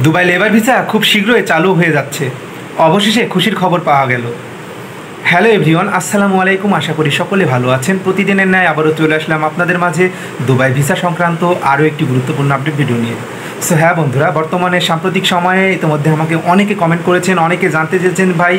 Dubai labour visa খুব শীঘ্রই চালু হয়ে যাচ্ছে। অবশেষে খুশির খবর পাওয়া গেল। হ্যালো এভরিওয়ান, আসসালামু আলাইকুম। আশা করি সকলে ভালো আছেন। প্রতিদিনের ন্যায় আবারও চলে আসলাম আপনাদের মাঝে দুবাই ভিসা সংক্রান্ত আরও একটি গুরুত্বপূর্ণ আপডেট ভিডিও নিয়ে। সো হ্যাঁ বন্ধুরা, বর্তমানে সাম্প্রতিক সময়ে ইতিমধ্যে আমাকে অনেকে কমেন্ট করেছেন, অনেকে জানতে চেয়েছেন ভাই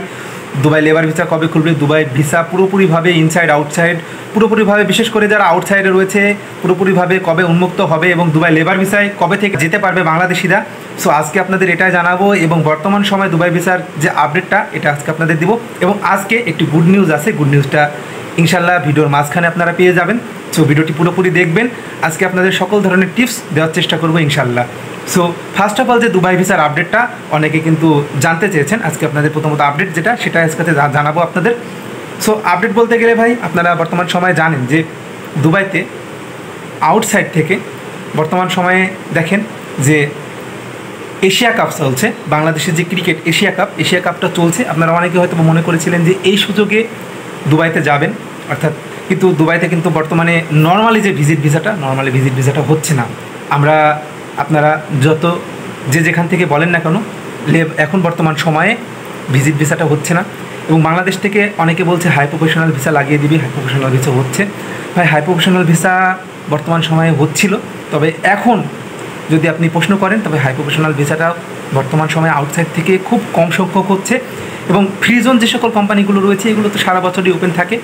দুবাই লেবার ভিসা কবে খুলবে। দুবাই ভিসা পুরোপুরিভাবে ইনসাইড আউটসাইড, পুরোপুরিভাবে বিশেষ করে যারা আউটসাইডে রয়েছে পুরোপুরিভাবে কবে উন্মুক্ত হবে এবং দুবাই লেবার ভিসায় কবে থেকে যেতে পারবে বাংলাদেশিরা। সো আজকে আপনাদের এটাই জানাবো এবং বর্তমান সময় দুবাই ভিসার যে আপডেটটা এটা আজকে আপনাদের দিব। এবং আজকে একটি গুড নিউজ আছে, গুড নিউজটা ইনশাল্লাহ ভিডিওর মাঝখানে আপনারা পেয়ে যাবেন। সো ভিডিওটি পুরোপুরি দেখবেন। আজকে আপনাদের সকল ধরনের টিপস দেওয়ার চেষ্টা করবো ইনশাল্লাহ। সো ফার্স্ট অফ অল যে দুবাই ভিসার আপডেটটা অনেকে কিন্তু জানতে চেয়েছেন, আজকে আপনাদের প্রথমত আপডেট যেটা সেটা আজকে জানাবো আপনাদের। সো আপডেট বলতে গেলে ভাই আপনারা বর্তমান সময়ে জানেন যে দুবাইতে আউটসাইড থেকে বর্তমান সময়ে দেখেন যে এশিয়া কাপ চলছে, বাংলাদেশের যে ক্রিকেট এশিয়া কাপটা চলছে। আপনারা অনেকে হয়তো মনে করেছিলেন যে এই সুযোগে দুবাইতে যাবেন, অর্থাৎ কিন্তু দুবাইতে কিন্তু বর্তমানে নর্মালি ভিজিট ভিসাটা হচ্ছে না। আপনারা যত যেখান থেকে বলেন না কেন, এখন বর্তমান সময়ে ভিজিট ভিসাটা হচ্ছে না। এবং বাংলাদেশ থেকে অনেকে বলছে হাই প্রফেশনাল ভিসা লাগিয়ে দিবি, হাই প্রফেশনাল ভিসা হচ্ছে। ভাই হাই প্রফেশনাল ভিসা বর্তমান সময়ে হচ্ছিল, তবে এখন যদি আপনি প্রশ্ন করেন তবে হাই প্রফেশনাল ভিসাটা বর্তমান সময়ে আউটসাইড থেকে খুব কম সংখ্যক হচ্ছে। এবং ফ্রিজোন যে সকল কোম্পানিগুলো রয়েছে এগুলো তো সারা বছরই ওপেন থাকে।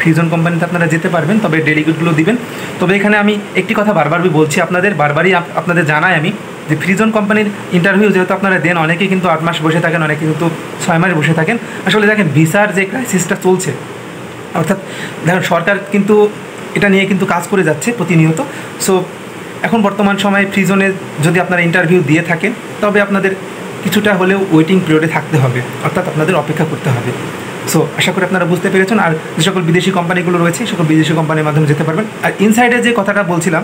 ফ্রিজোন কোম্পানিতে আপনারা যেতে পারবেন, তবে ডেলিগেটগুলো দিবেন। তবে এখানে আমি একটি কথা বারবারই বলছি বারবারই আপনাদের জানাই আমি যে ফ্রিজোন কোম্পানির ইন্টারভিউ যেহেতু আপনারা দেন, অনেকে কিন্তু 8 মাস বসে থাকেন, অনেকে কিন্তু 6 মাস বসে থাকেন। আসলে দেখেন ভিসার যে ক্রাইসিসটা চলছে, অর্থাৎ দেখেন সরকার কিন্তু এটা নিয়ে কিন্তু কাজ করে যাচ্ছে প্রতিনিয়ত। সো এখন বর্তমান সময়ে ফ্রিজোনে যদি আপনারা ইন্টারভিউ দিয়ে থাকেন তবে আপনাদের কিছুটা হলেও ওয়েটিং পিরিয়ডে থাকতে হবে, অর্থাৎ আপনাদের অপেক্ষা করতে হবে। সো আশা করি আপনারা বুঝতে পেরেছেন। আর যে সকল বিদেশি কোম্পানিগুলো রয়েছে সকল বিদেশি কোম্পানির মাধ্যমে যেতে পারবেন। আর ইনসাইডের যে কথাটা বলছিলাম,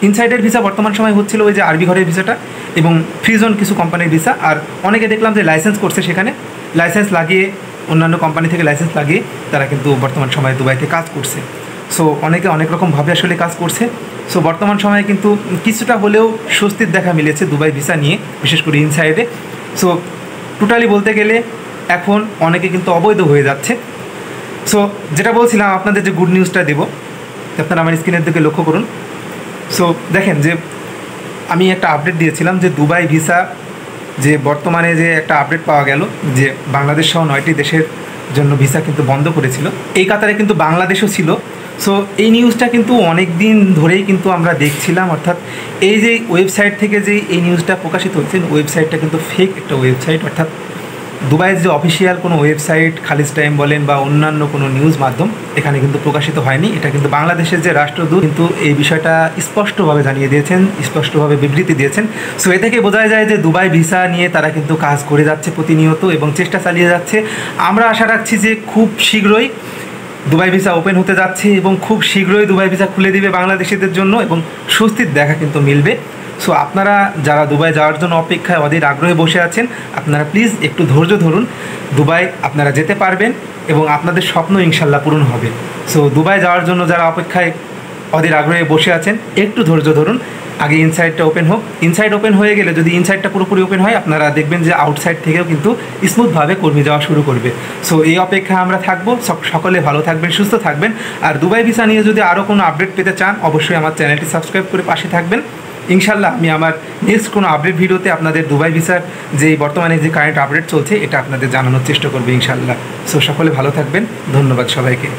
ইনসাইডের ভিসা বর্তমান সময় হচ্ছিল ওই যে আরবি ঘরের ভিসাটা এবং ফ্রিজোন কিছু কোম্পানির ভিসা। আর অনেকে দেখলাম যে লাইসেন্স করছে, সেখানে লাইসেন্স লাগিয়ে অন্যান্য কোম্পানি থেকে লাইসেন্স লাগিয়ে তারা কিন্তু বর্তমান সময়ে দুবাইতে কাজ করছে। সো অনেকে অনেক রকমভাবে আসলে কাজ করছে। সো বর্তমান সময়ে কিন্তু কিছুটা হলেও স্বস্তির দেখা মিলেছে দুবাই ভিসা নিয়ে, বিশেষ করে ইনসাইডে। সো টোটালি বলতে গেলে এখন অনেকে কিন্তু অবৈধ হয়ে যাচ্ছে। সো যেটা বলছিলাম আপনাদের যে গুড নিউজটা দেবো, আপনারা আমার স্ক্রিনের দিকে লক্ষ্য করুন। সো দেখেন যে আমি একটা আপডেট দিয়েছিলাম যে দুবাই ভিসা যে বর্তমানে যে একটা আপডেট পাওয়া গেল যে বাংলাদেশ সহ 9টি দেশের জন্য ভিসা কিন্তু বন্ধ করেছিল, এই কাতারে কিন্তু বাংলাদেশও ছিল। সো এই নিউজটা কিন্তু অনেক দিন ধরেই কিন্তু আমরা দেখছিলাম, অর্থাৎ এই যে ওয়েবসাইট থেকে যে এই নিউজটা প্রকাশিত হচ্ছে, ওয়েবসাইটটা কিন্তু ফেক একটা ওয়েবসাইট। অর্থাৎ দুবাইয়ের যে অফিসিয়াল কোনো ওয়েবসাইট খালিজ টাইম বলেন বা অন্যান্য কোনো নিউজ মাধ্যম এখানে কিন্তু প্রকাশিত হয়নি। এটা কিন্তু বাংলাদেশের যে রাষ্ট্রদূত কিন্তু এই বিষয়টা স্পষ্টভাবে জানিয়ে দিয়েছেন, স্পষ্টভাবে বিবৃতি দিয়েছেন। সো এ থেকে বোঝা যায় যে দুবাই ভিসা নিয়ে তারা কিন্তু কাজ করে যাচ্ছে প্রতিনিয়ত এবং চেষ্টা চালিয়ে যাচ্ছে। আমরা আশা রাখছি যে খুব শীঘ্রই দুবাই ভিসা ওপেন হতে যাচ্ছে এবং খুব শীঘ্রই দুবাই ভিসা খুলে দিবে বাংলাদেশিদের জন্য এবং স্বস্তির দেখা কিন্তু মিলবে। সো আপনারা যারা দুবাই যাওয়ার জন্য অপেক্ষায় অধীর আগ্রহে বসে আছেন, আপনারা প্লিজ একটু ধৈর্য ধরুন। দুবাই আপনারা যেতে পারবেন এবং আপনাদের স্বপ্ন ইনশাল্লাহ পূরণ হবে। সো দুবাই যাওয়ার জন্য যারা অপেক্ষায় অধীর আগ্রহে বসে আছেন একটু ধৈর্য ধরুন। আগে ইনসাইডটা ওপেন হোক। ইনসাইড ওপেন হয়ে গেলে যদি ইনসাইডটা পুরোপুরি ওপেন হয়, আপনারা দেখবেন যে আউটসাইড থেকেও কিন্তু স্মুথভাবে কর্মী যাওয়া শুরু করবে। সো এই অপেক্ষায় আমরা থাকবো। সকলে ভালো থাকবেন, সুস্থ থাকবেন। আর দুবাই ভিসা নিয়ে যদি আরও কোনো আপডেট পেতে চান অবশ্যই আমার চ্যানেলটি সাবস্ক্রাইব করে পাশে থাকবেন। ইনশাল্লাহ আমি আমার নেক্সট কোনো আপডেট ভিডিওতে আপনাদের দুবাই ভিসার যে বর্তমানে যে কারেন্ট আপডেট চলছে এটা আপনাদের জানানোর চেষ্টা করবো ইনশাল্লাহ। সো সকলে ভালো থাকবেন। ধন্যবাদ সবাইকে।